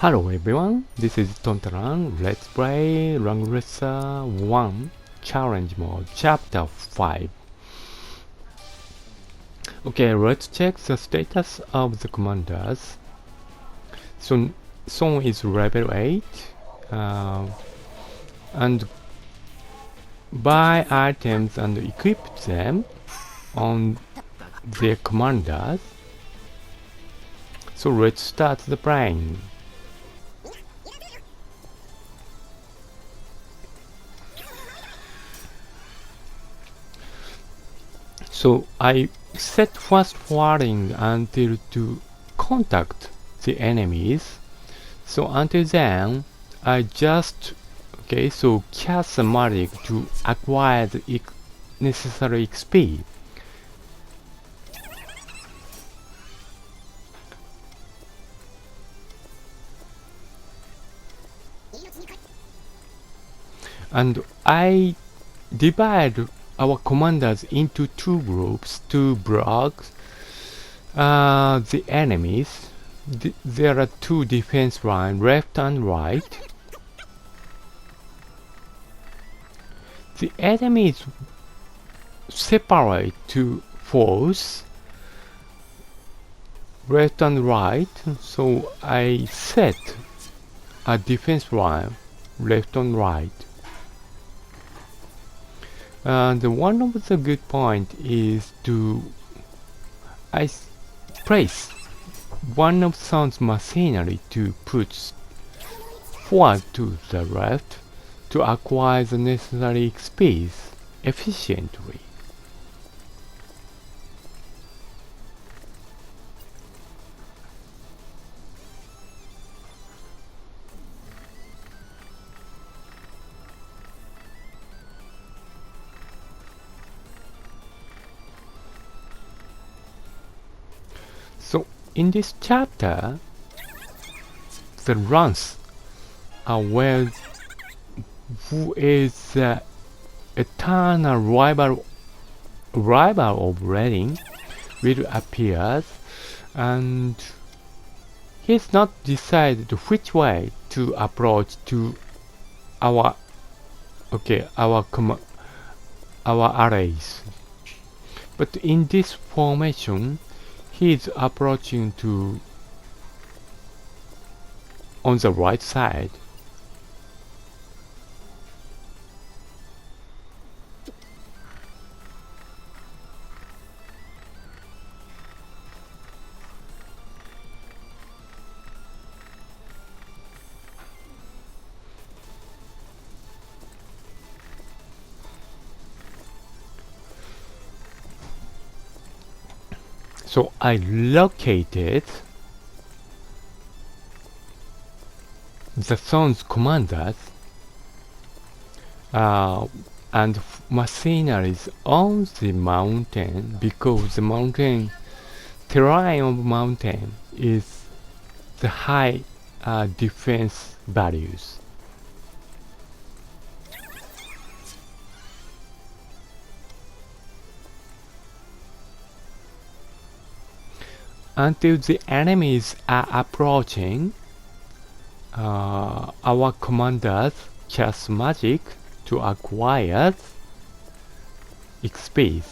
Hello everyone, this is Tontaran. Let's play Langrisser I Challenge Mode Chapter 5. Okay, let's check the status of the commanders. So, Thorne is level 8 and buy items and equip them on their commanders. So let's start the playing. So I set fast forwarding until to contact the enemies. So until then, I just cast the magic to acquire the necessary XP. And I divide our commanders into two groups to block the enemies. There are two defense lines, left and right. The enemies separate two foes, left and right, so I set a defense line, left and right. And one of the good point is to place one of Thorne's machinery to put forward to the left to acquire the necessary XP efficiently. So in this chapter, the runs are where who is the eternal rival of Reading will appear, and he's not decided which way to approach to our allies. But in this formation, he is approaching to on the right side. So I located the Thorne's commanders and machineries on the mountain, because the mountain terrain of mountain is the high defense values. Until the enemies are approaching, our commanders cast magic to acquire XP.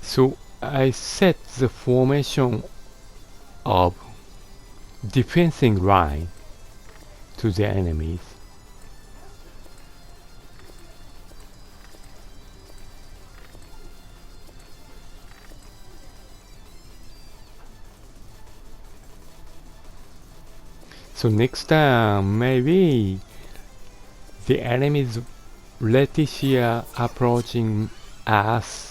So I set the formation of defending line to the enemies. So next time maybe the enemies Leticia approaching us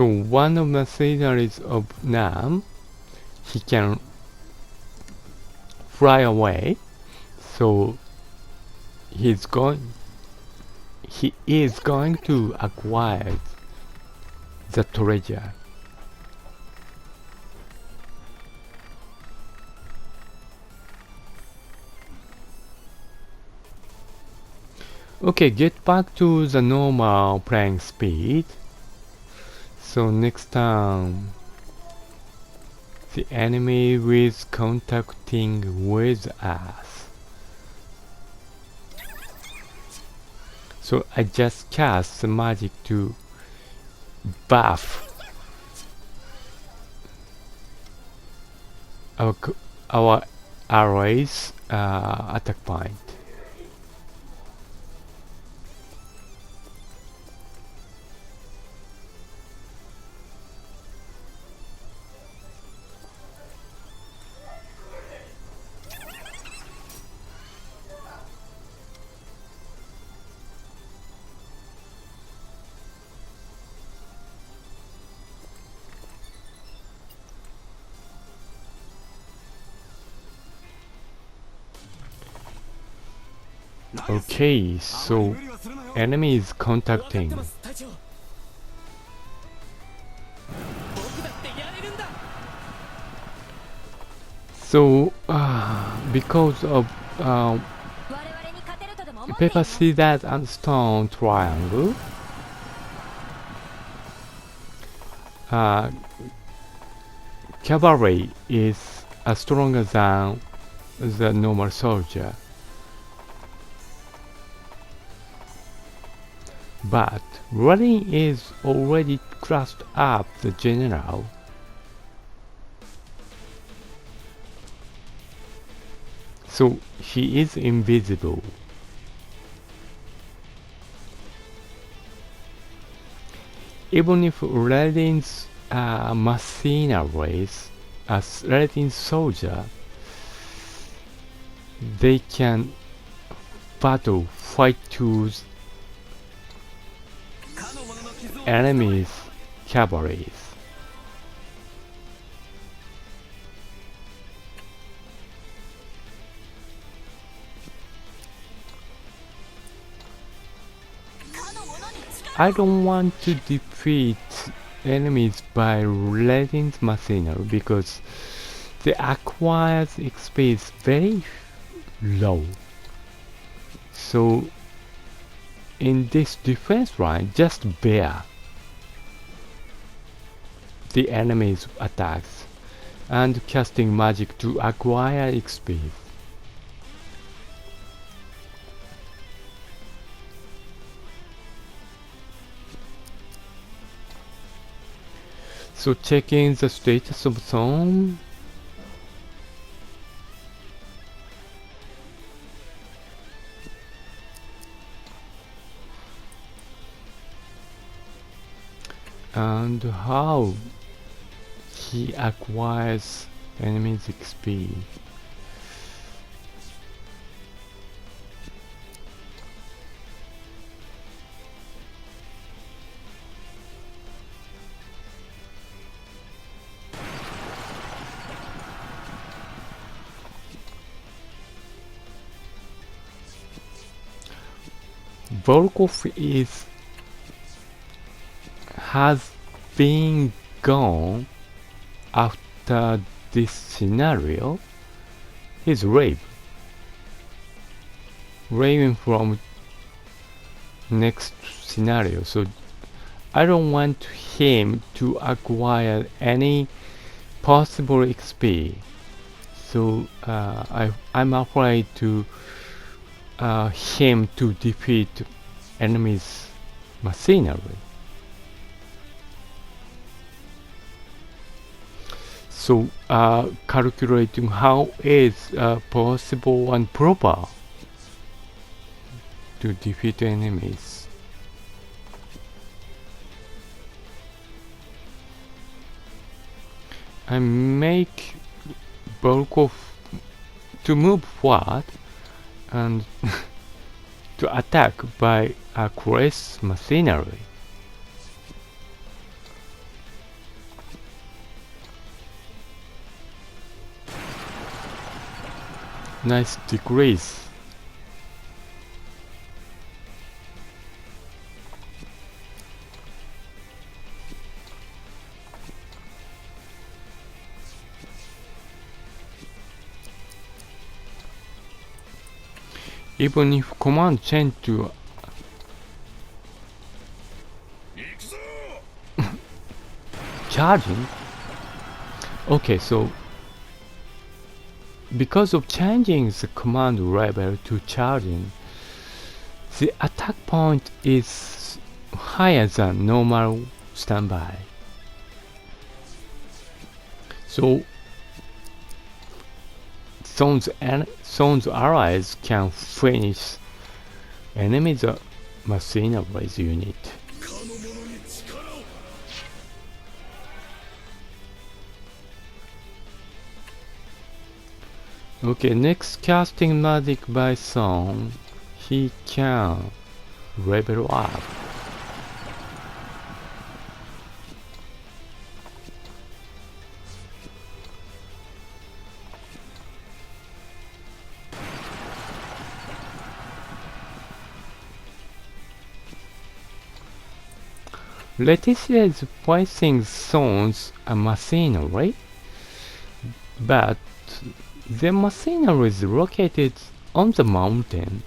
So one of the mercenaries of Nam, he can fly away. So he is going to acquire the treasure. Okay, get back to the normal playing speed. So next time the enemy is contacting with us. So I just cast the magic to buff our allies' attack point. Okay, so enemy is contacting. So because of paper, scissors, and stone triangle, cavalry is stronger than the normal soldier. But Rodin is already crushed up the general. So he is invisible. Even if Rodin's mercenaries, as Rodin's soldier, they can fight to enemies' cavalries. I don't want to defeat enemies by letting mercenary because the acquired XP is very low. So in this defense line, just bear the enemy's attacks and casting magic to acquire XP. So checking the status of zone. And how he acquires enemies XP. Volkov has been gone after this scenario. He's raving from next scenario, so I don't want him to acquire any possible XP. So I'm afraid to him to defeat enemies' mercenary. So calculating how is possible and proper to defeat enemies. I make Volkov to move forward and to attack by a Chris mercenary. Nice decrease. Even if command change to charging. Okay, so because of changing the command level to charging, the attack point is higher than normal standby. So Thorne's allies can finish enemies mercenaries unit. Okay, next casting magic by Thorne, he can level up. Leticia is fighting Thorne's a mercenary, but the mercenary is located on the mountain,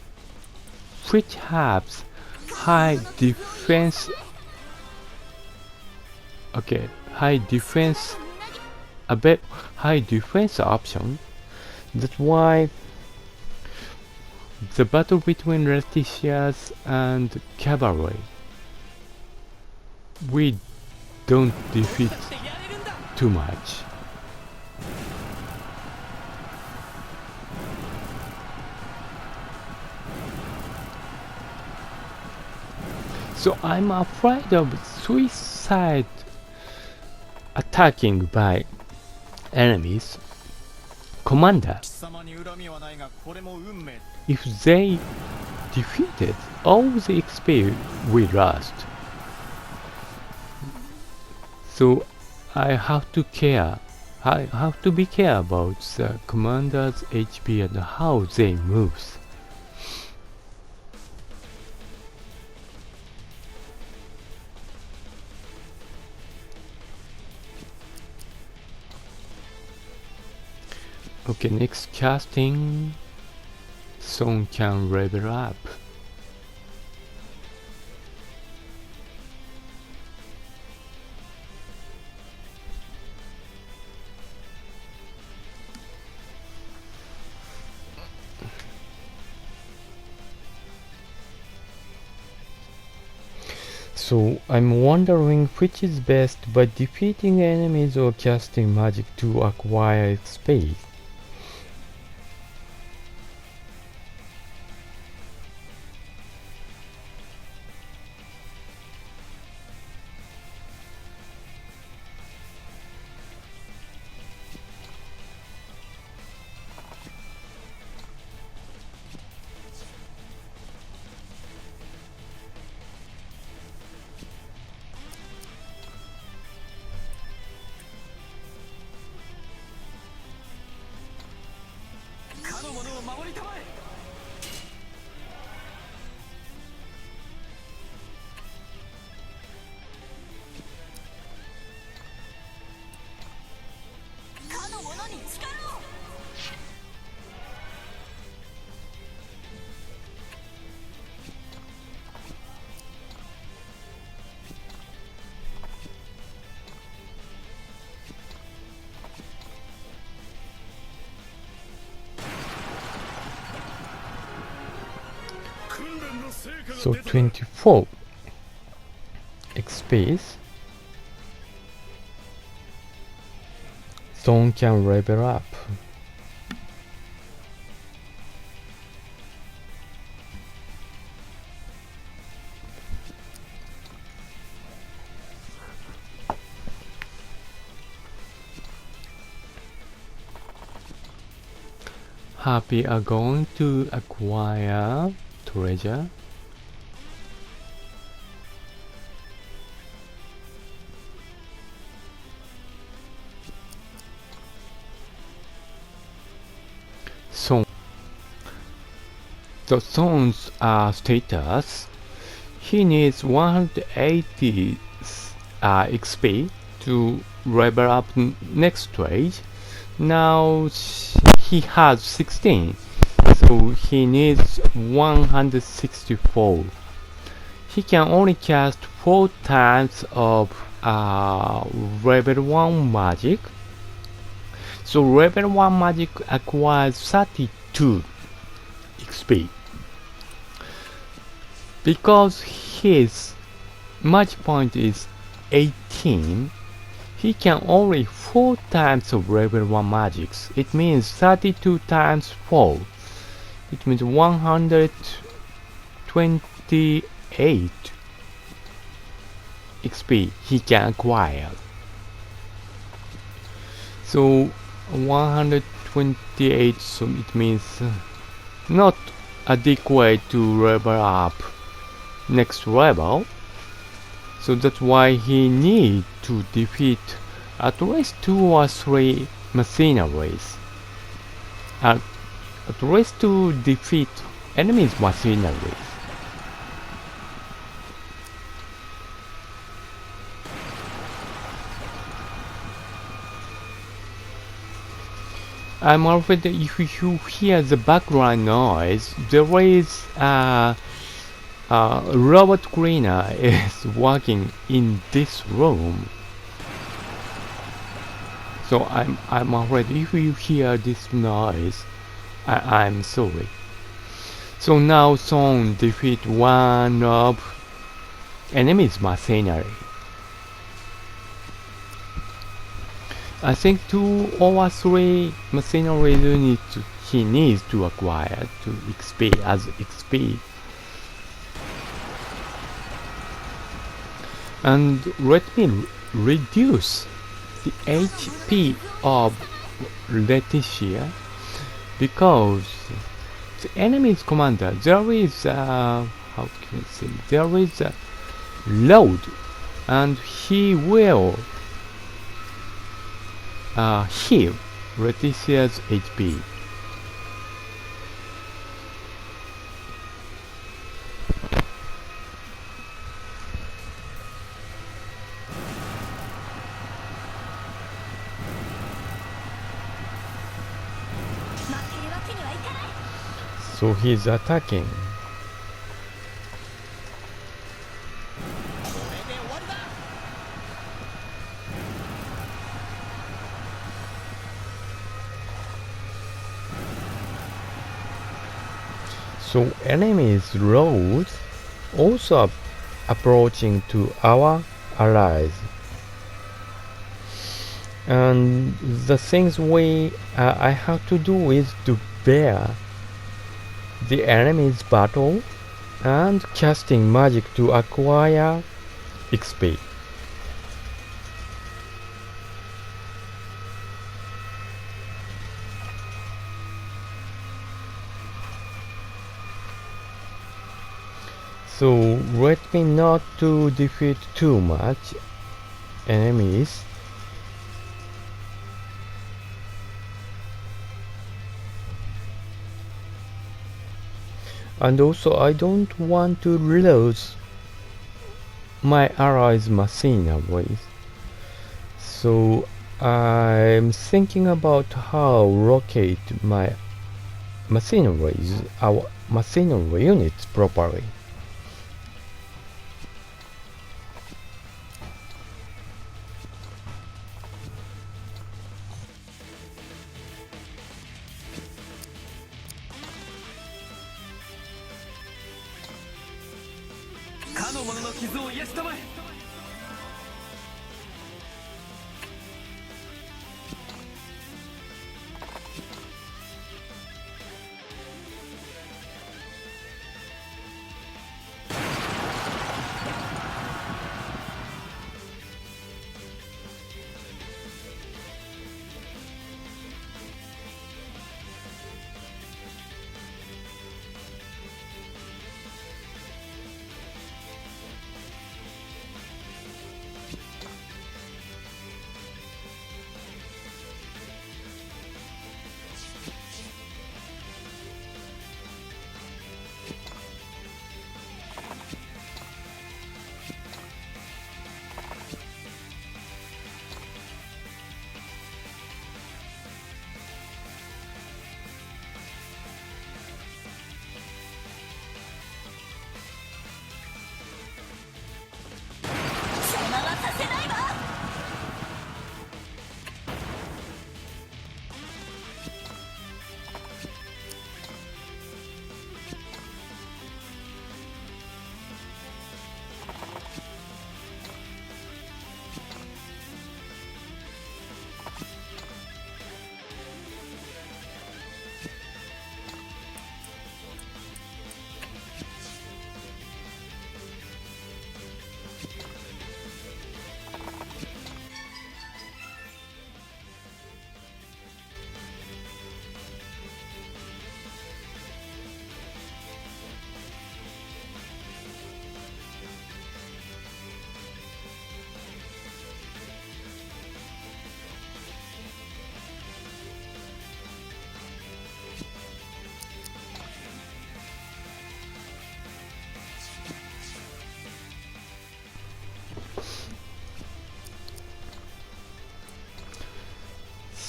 which has high defense. Okay, high defense, a bit high defense option. That's why the battle between Leticias and cavalry, we don't defeat too much. So I'm afraid of suicide attacking by enemies. Commander, if they defeated all the XP we lost, so I have to care. I have to be care about the commander's HP and how they move. Okay, next casting, Thorne can level up. So I'm wondering which is best, by defeating enemies or casting magic to acquire XP. So 24 XP. Thorne can level up. Happy are going to acquire treasure. So So Thorne's status, he needs 180 XP to level up next stage. Now he has 16, so he needs 164. He can only cast 4 times of level 1 magic. So level 1 magic acquires 32 XP. Because his magic point is 18, he can only 4 times of level 1 magics. It means 32 times 4. It means 128 XP he can acquire. So 128, so it means not adequate to level up next level. So that's why he needs to defeat at least 2 or 3 mercenaries. At least to defeat enemies mercenaries. I'm afraid that if you hear the background noise, there is robot cleaner is working in this room. So I'm afraid if you hear this noise, I'm sorry. So now Thorne defeat one of enemy's mercenary. I think 2 or 3 mercenaries he needs to acquire to XP as XP. And let me reduce the HP of Leticia, because the enemy's commander, there is a, how can I say, there is a load, and he will heal Leticia's HP. So he's attacking. So enemies' roads also approaching to our allies. And the things I have to do is to bear the enemy's battle and casting magic to acquire XP. So let me not to defeat too much enemies. And also I don't want to lose my allies' mercenaries. So I'm thinking about how locate my mercenaries, our mercenary units properly.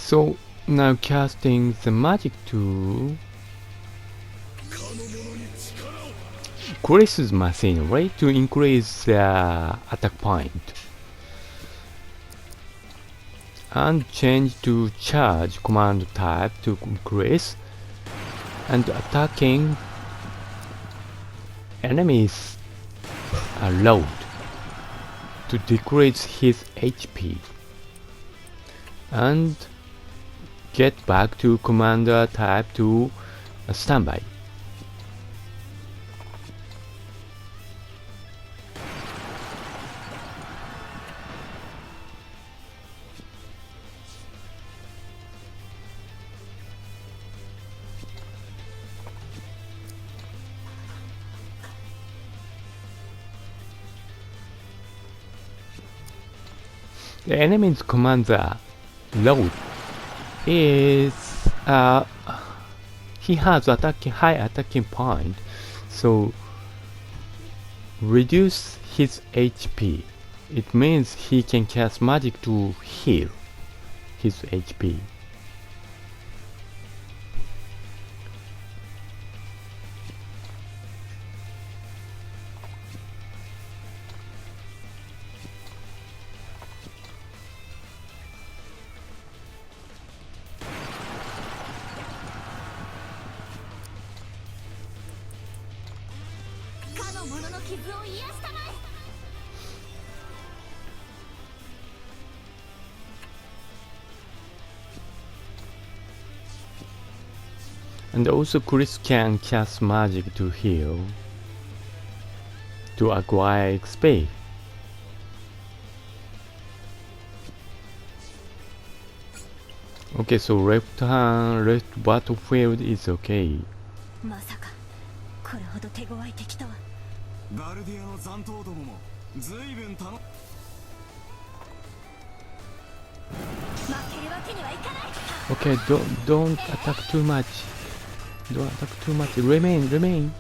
So now casting the magic to Chris's machinery to increase the attack point. And change to charge command type to increase and attacking enemies load to decrease his HP and get back to commander type to standby. The enemy's commander load is he has high attacking point, so reduce his HP. It means he can cast magic to heal his HP. And also Chris can cast magic to heal to acquire XP. Okay, so left battlefield is okay. Okay, don't attack too much. Don't attack too much. Remain.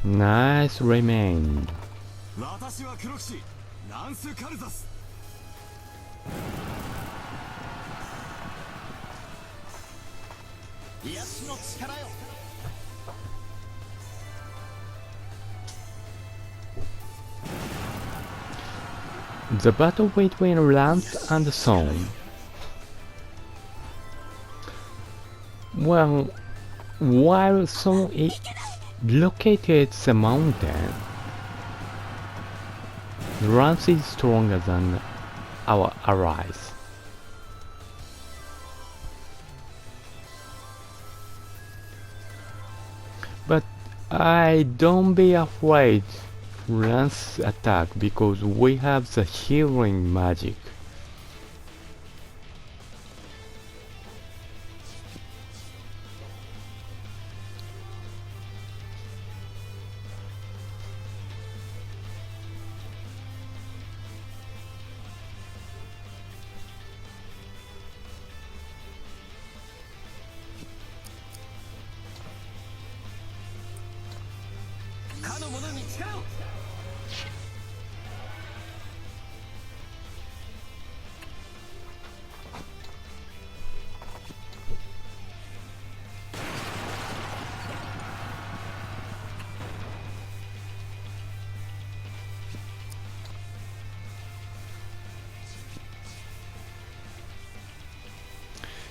Nice, remain. The battle between Lance and Thorne. Well, while Thorne is located the mountain, Lance is stronger than our allies. But don't be afraid Lance attack because we have the healing magic.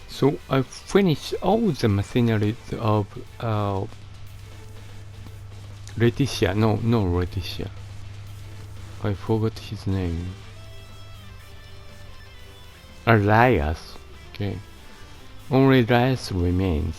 So I finished all the machineries of Leticia. No, Leticia. I forgot his name. Elias. Okay. Only Elias remains.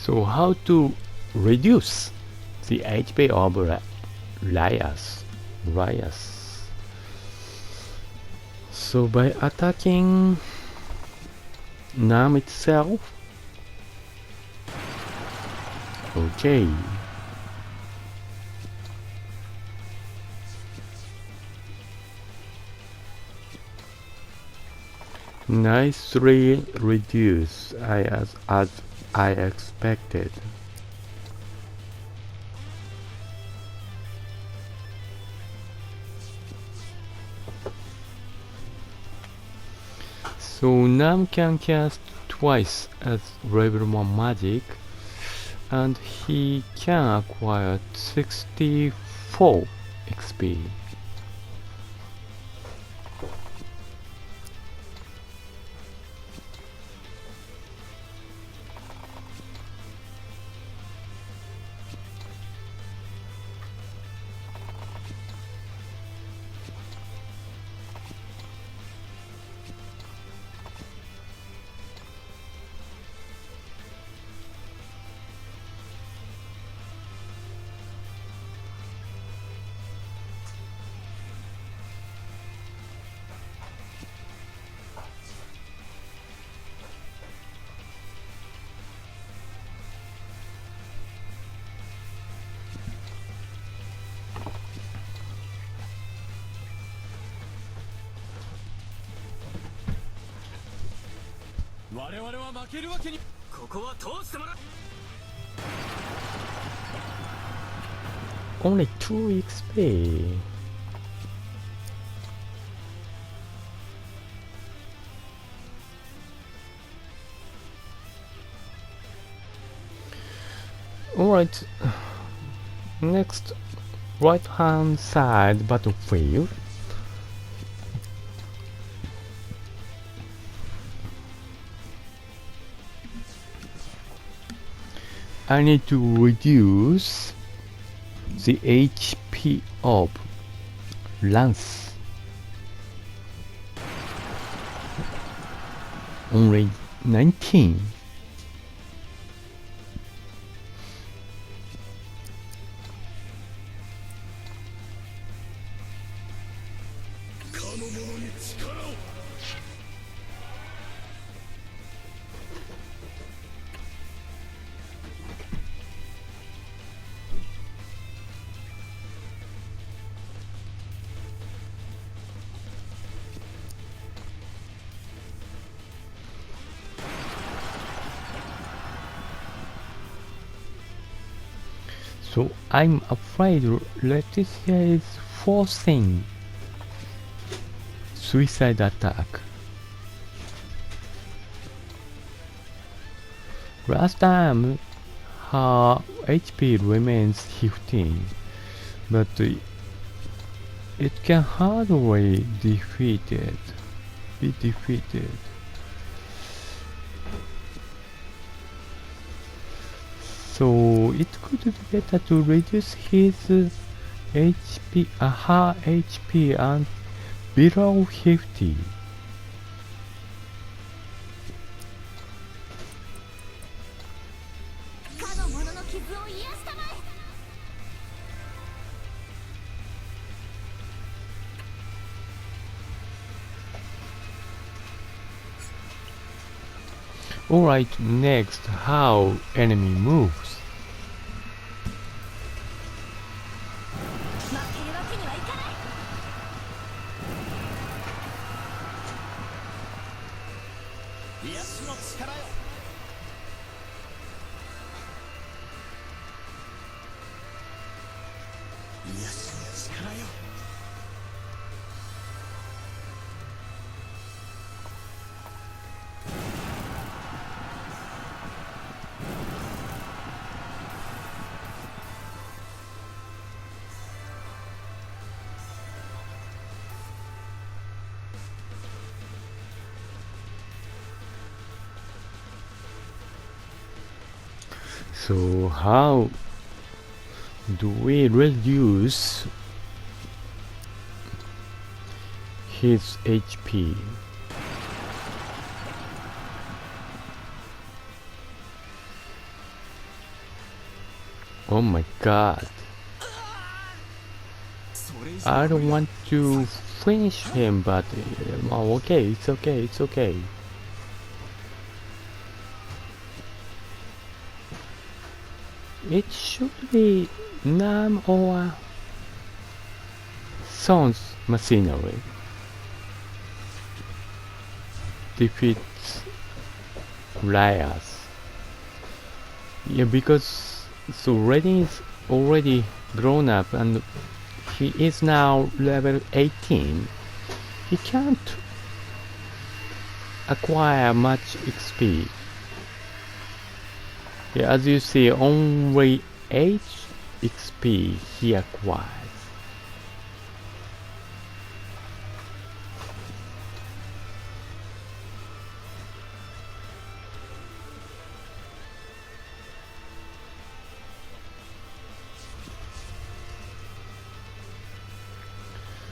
So how to reduce the HP of Elias? So by attacking Nam itself, okay. Nicely reduced as I expected. So Nam can cast twice as level 1 magic, and he can acquire 64 XP. Only 2 XP. Alright, next, right hand side battlefield. I need to reduce the HP of Lance. Only 19. So I'm afraid Leticia is forcing suicide attack. Last time her HP remains 15, but it can hardly be defeated. So it could be better to reduce his HP, her HP and below 50. Alright, next, how enemy moves. So how do we reduce his HP? Oh my god. I don't want to finish him, but oh, okay, it's okay, it's okay. It should be Nam or Son's machinery defeats Rayas. Yeah, because so Reddy is already grown up and he is now level 18. He can't acquire much XP. Yeah, as you see, only 8 XP he acquires.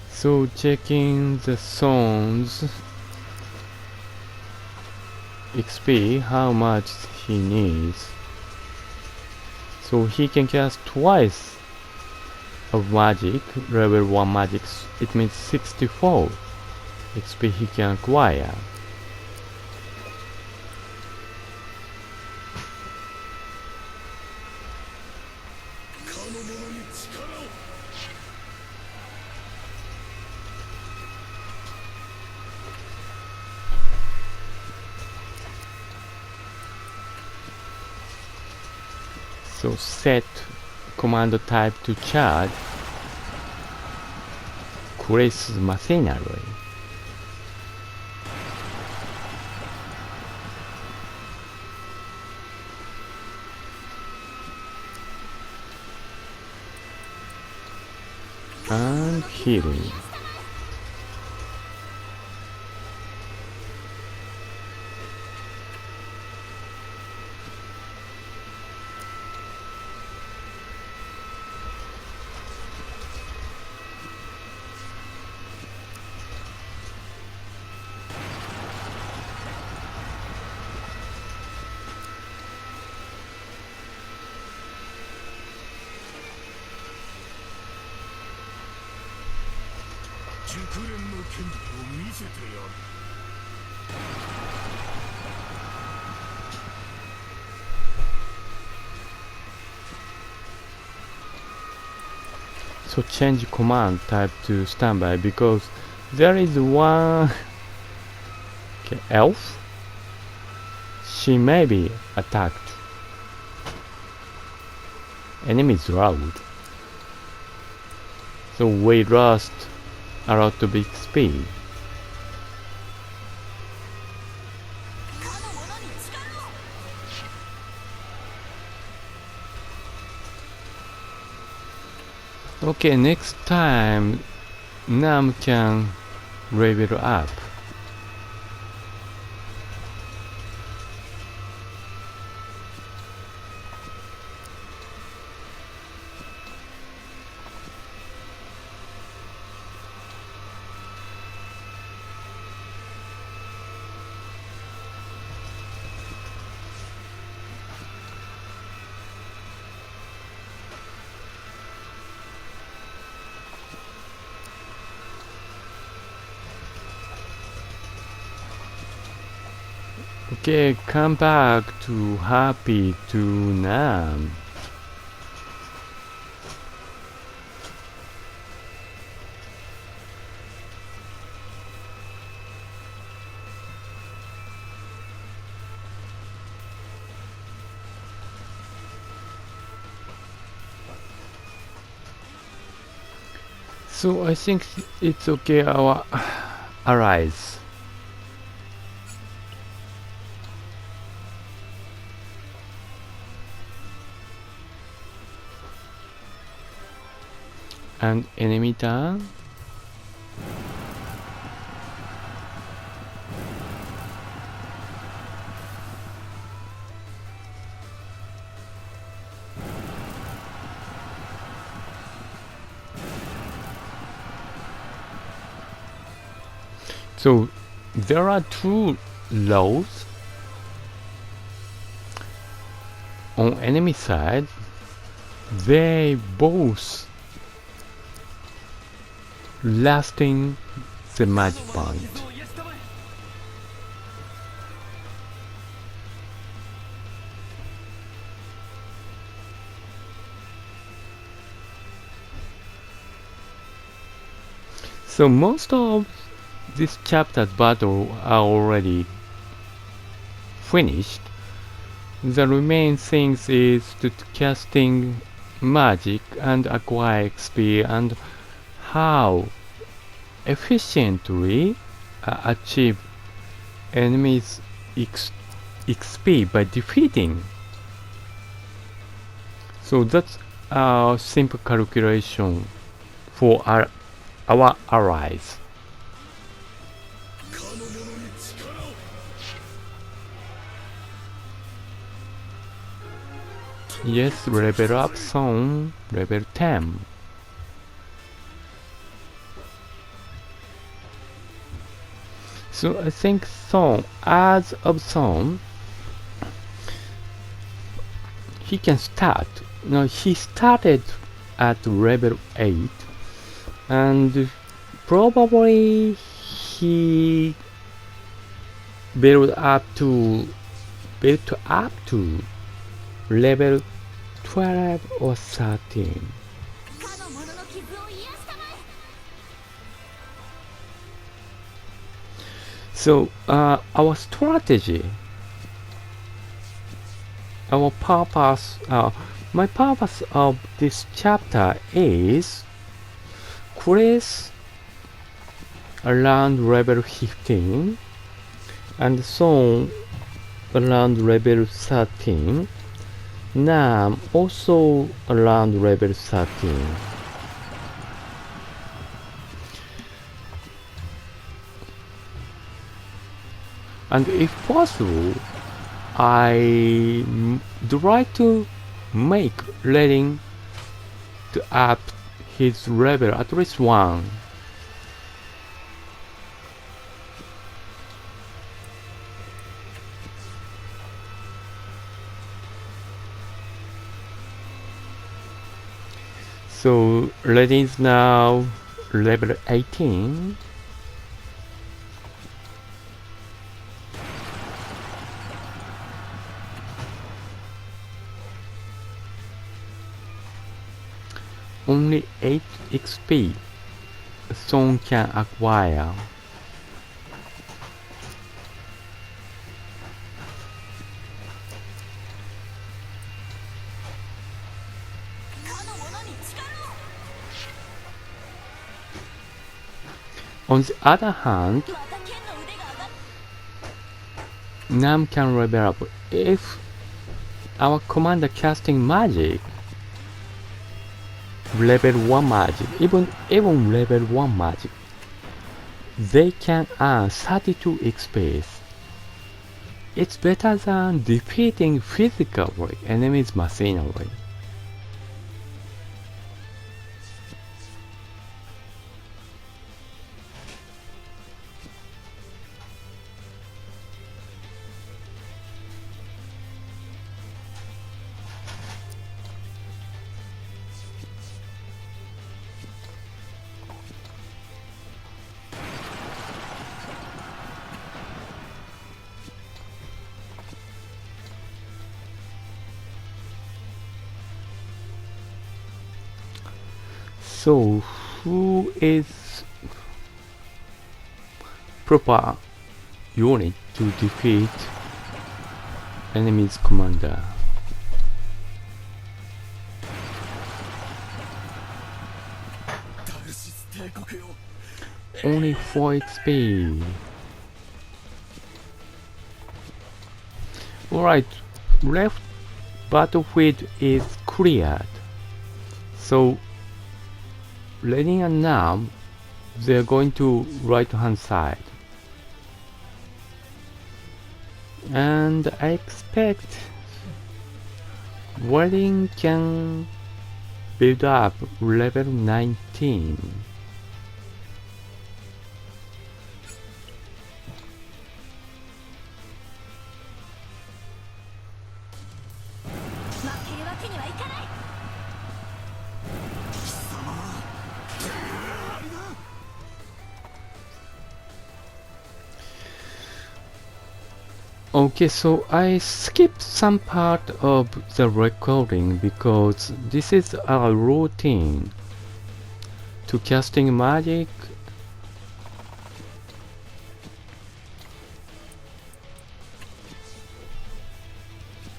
So checking the songs XP, how much he needs. So he can cast twice of magic, level 1 magic, it means 64 XP he can acquire. So set command type to charge Chris machinery. And healing. So change command type to standby because there is one elf. She may be attacked. Enemies loud. So we lost a lot of XP. Okay, next time Nam can level up. Okay, come back to happy to Nam. So I think it's okay, our allies. And enemy turn. So there are two laws on enemy side. They both lasting the magic point. So most of this chapter's battle are already finished. The remaining things is to casting magic and acquire XP and how efficiently achieve enemies XP by defeating. So that's a simple calculation for our allies. Yes, level up Thorne, level 10. So I think Thorne, as of Thorne, he can start. No, he started at level 8 and probably he built up to level 12 or 13. So our strategy, our purpose, my purpose of this chapter is Chris around level 15 and Thorne around level 13. Nam also around level 13. And if possible, I try to make letting to up his level at least 1. So Letting is now level 18. Only 8 XP Thorne can acquire. On the other hand, Nam can level up if our commander casting magic, level 1 magic, even level 1 magic, they can earn 32 XP. It's better than defeating physically enemies machinery. So, who is proper unit to defeat enemy's commander? Only 4 XP. Alright, left battlefield is cleared. So Letting and Nam, they're going to right hand side. And I expect Wedding can build up level 19. Okay, so I skipped some part of the recording because this is a routine to casting magic.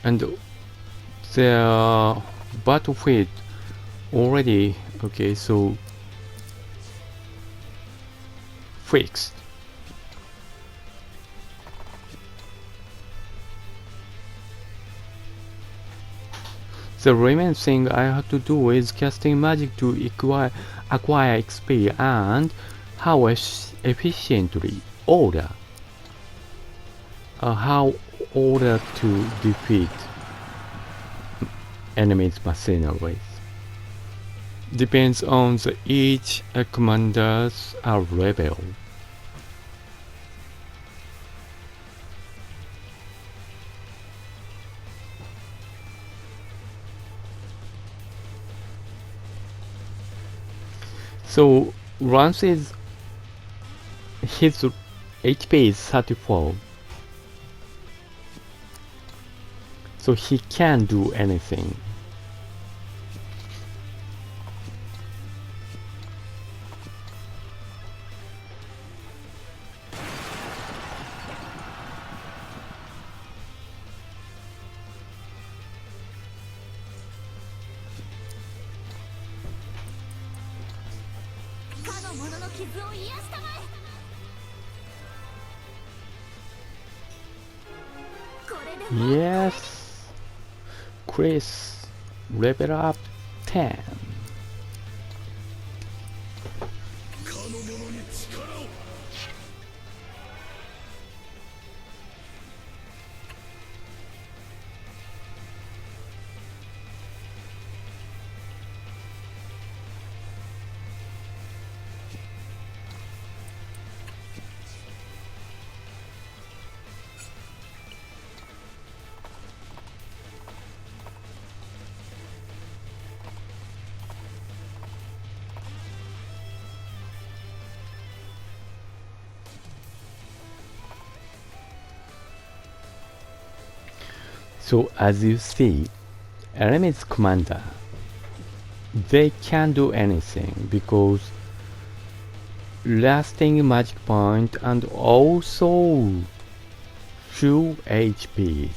And the battlefield already, okay, so fixed. The remaining thing I have to do is casting magic to acquire XP and how efficiently how order to defeat enemies machineries. Depends on each commander's level. So once his HP is 34, so he can do anything. Yes, Chris, level up 10. So as you see, enemies commander, they can do anything because lasting magic point and also few HPs.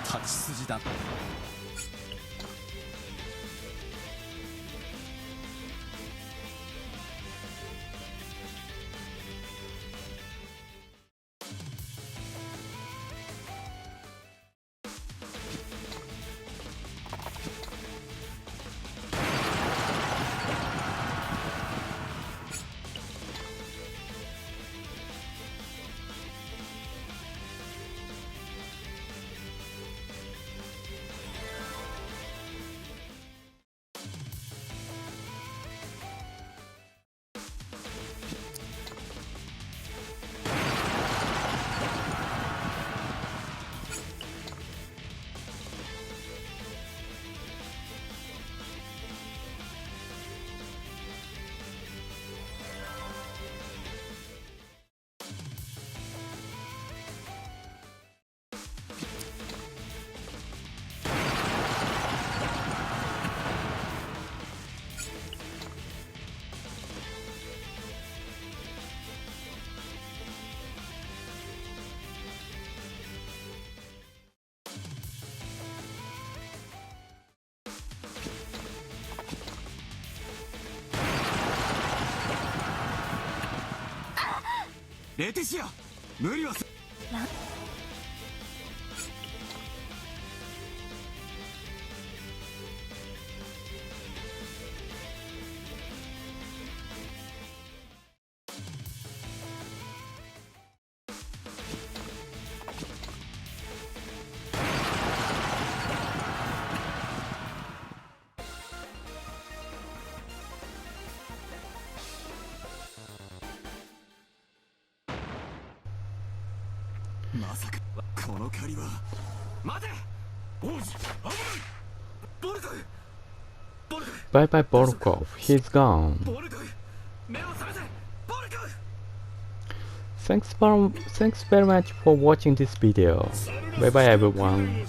立ち筋だ。レティシア、無理はす。まさかこの借りは。待て王子、危ない。ボルコフ、ボルコフ。 Bye bye Borkov, he's gone. ボルコフ、目を覚めて。ボルコフ。 Thanks very much for watching this video. Bye bye everyone.